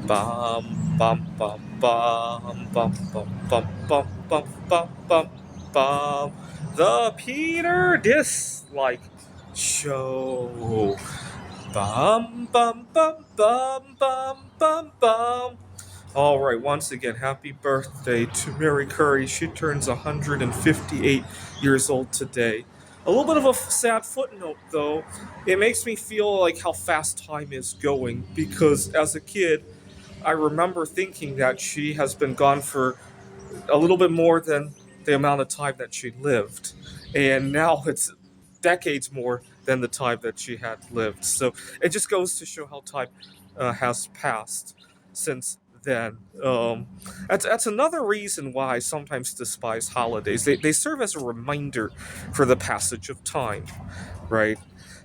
Bum bum bum bum bum bum bum bum bum bum bum bum. The Peter Dislike Show. Bum bum bum bum bum bum bum. All right, once again, happy birthday to Mary Curry. She turns 158 years old today. A little bit of a sad footnote, though. It makes me feel like how fast time is going because as a kid, I remember thinking that she has been gone for a little bit more than the amount of time that she lived. And now it's decades more than the time that she had lived. So it just goes to show how time has passed since then. That's another reason why I sometimes despise holidays. They serve as a reminder for the passage of time, right?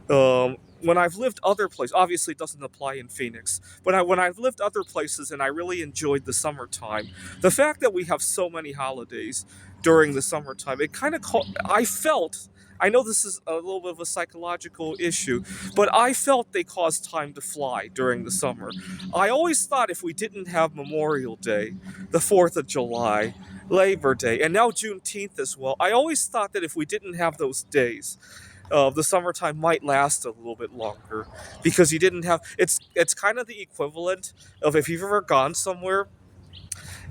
When I've lived other places, obviously it doesn't apply in Phoenix, but when I've lived other places and I really enjoyed the summertime, the fact that we have so many holidays during the summertime, it kind of I felt. I know this is a little bit of a psychological issue, but I felt they caused time to fly during the summer. I always thought if we didn't have Memorial Day, the 4th of July, Labor Day, and now Juneteenth as well, I always thought that if we didn't have those days, the summertime might last a little bit longer because you didn't have it's kind of the equivalent of if you've ever gone somewhere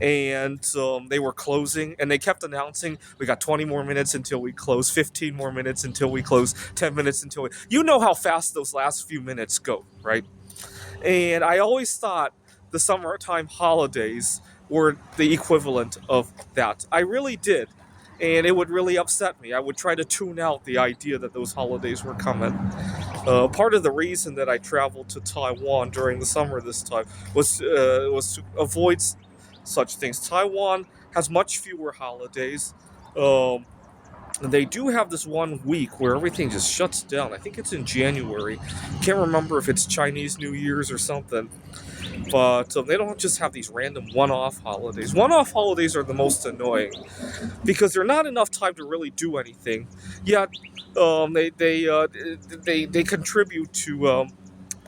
and they were closing and they kept announcing we got 20 more minutes until we close, 15 more minutes until we close, 10 minutes until we, you know how fast those last few minutes go, right? And I always thought the summertime holidays were the equivalent of that. I really did. And it would really upset me. I would try to tune out the idea that those holidays were coming. Part of the reason that I traveled to Taiwan during the summer this time was to avoid such things. Taiwan has much fewer holidays. Um, they do have this one week where everything just shuts down. I think it's in January. Can't remember if it's Chinese New Year's or something. But they don't just have these random one-off holidays. One-off holidays are the most annoying because they're not enough time to really do anything. Yet they contribute to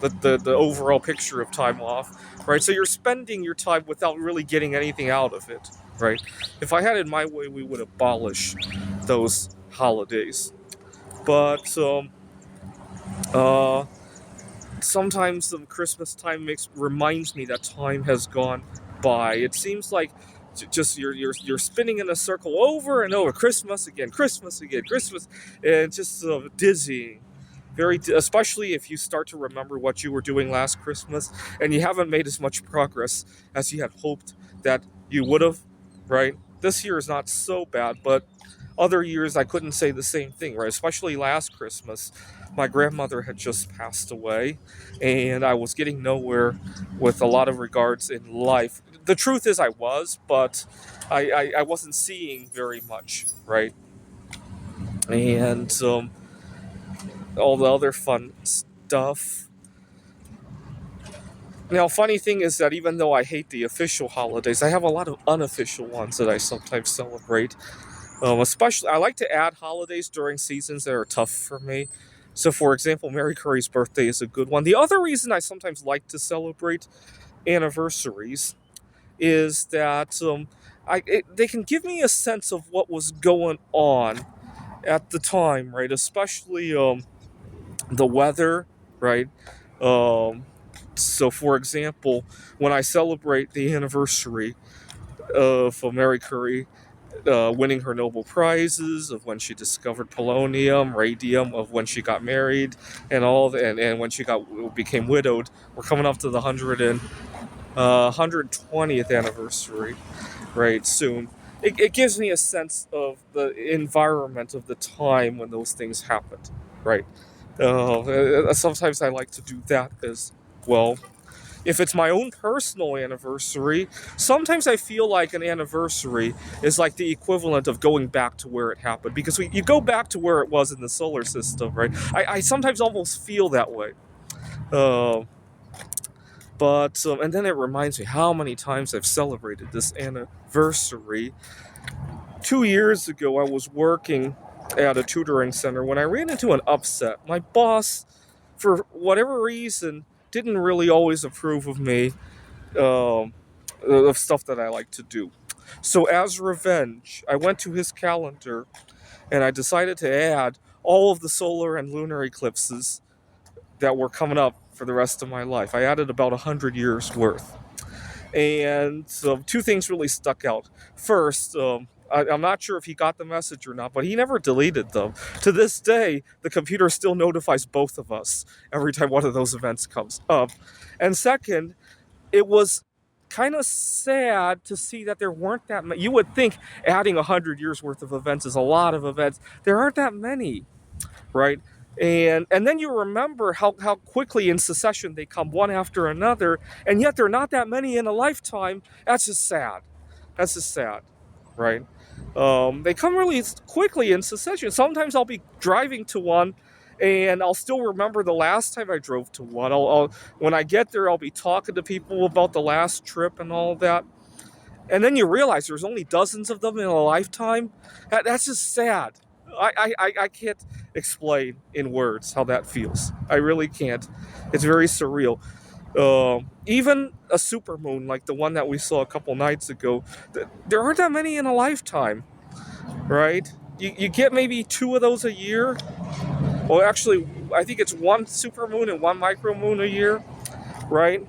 the overall picture of time off, right? So you're spending your time without really getting anything out of it, right? If I had it my way, we would abolish those holidays. But uh, sometimes the Christmas time reminds me that time has gone by. It seems like just you're spinning in a circle over and over. Christmas again, Christmas again, Christmas, and it's just dizzying. Especially if you start to remember what you were doing last Christmas and you haven't made as much progress as you had hoped that you would have, right? This year is not so bad, but other years I couldn't say the same thing, right? Especially last Christmas, my grandmother had just passed away, and I was getting nowhere with a lot of regards in life. The truth is, I was, but I wasn't seeing very much, right? And all the other fun stuff. Now, funny thing is that even though I hate the official holidays, I have a lot of unofficial ones that I sometimes celebrate. Especially, I like to add holidays during seasons that are tough for me. So, for example, Mary Curry's birthday is a good one. The other reason I sometimes like to celebrate anniversaries is that they can give me a sense of what was going on at the time, right? Especially the weather, right? Um, so, for example, when I celebrate the anniversary of Mary Curie winning her Nobel Prizes, of when she discovered polonium, radium, of when she got married, and and when she became widowed. We're coming up to the 120th anniversary, right? Soon. It gives me a sense of the environment of the time when those things happened, right? Sometimes I like to do that as well. If it's my own personal anniversary, sometimes I feel like an anniversary is like the equivalent of going back to where it happened because you go back to where it was in the solar system, right? I sometimes almost feel that way. Uh, but and then it reminds me how many times I've celebrated this anniversary. 2 years ago, I was working at a tutoring center when I ran into an upset. My boss, for whatever reason, didn't really always approve of me. um, of stuff that I like to do. So as revenge, I went to his calendar and I decided to add all of the solar and lunar eclipses that were coming up for the rest of my life. I added about 100 years worth. And two things really stuck out. First, I'm not sure if he got the message or not, but he never deleted them. To this day, the computer still notifies both of us every time one of those events comes up. And second, it was kind of sad to see that there weren't that many. You would think adding 100 years worth of events is a lot of events. There aren't that many, right? And then you remember how quickly in succession they come one after another, and yet there are not that many in a lifetime. That's just sad. That's just sad, right? They come really quickly in succession. Sometimes I'll be driving to one, and I'll still remember the last time I drove to one. When I get there, I'll be talking to people about the last trip and all that. And then you realize there's only dozens of them in a lifetime. That's just sad. I can't explain in words how that feels. I really can't. It's very surreal. Even a supermoon like the one that we saw a couple nights ago, there aren't that many in a lifetime, right? You get maybe two of those a year. Well, actually, I think it's one supermoon and one micromoon a year, right?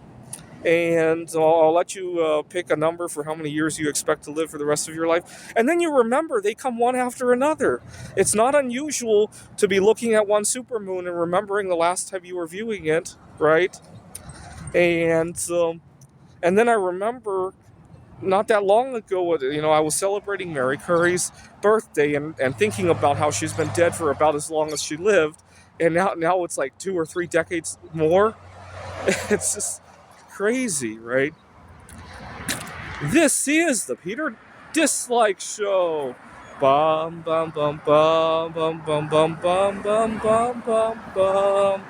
And I'll let you pick a number for how many years you expect to live for the rest of your life. And then you remember they come one after another. It's not unusual to be looking at one supermoon and remembering the last time you were viewing it, right? And and then I remember not that long ago, I was celebrating Mary Curry's birthday and thinking about how she's been dead for about as long as she lived. And now it's like 2 or 3 decades more. It's just crazy, right? This is the Peter Dislike Show. Bum bum bum bum bum bum bum bum bum bum bum bum.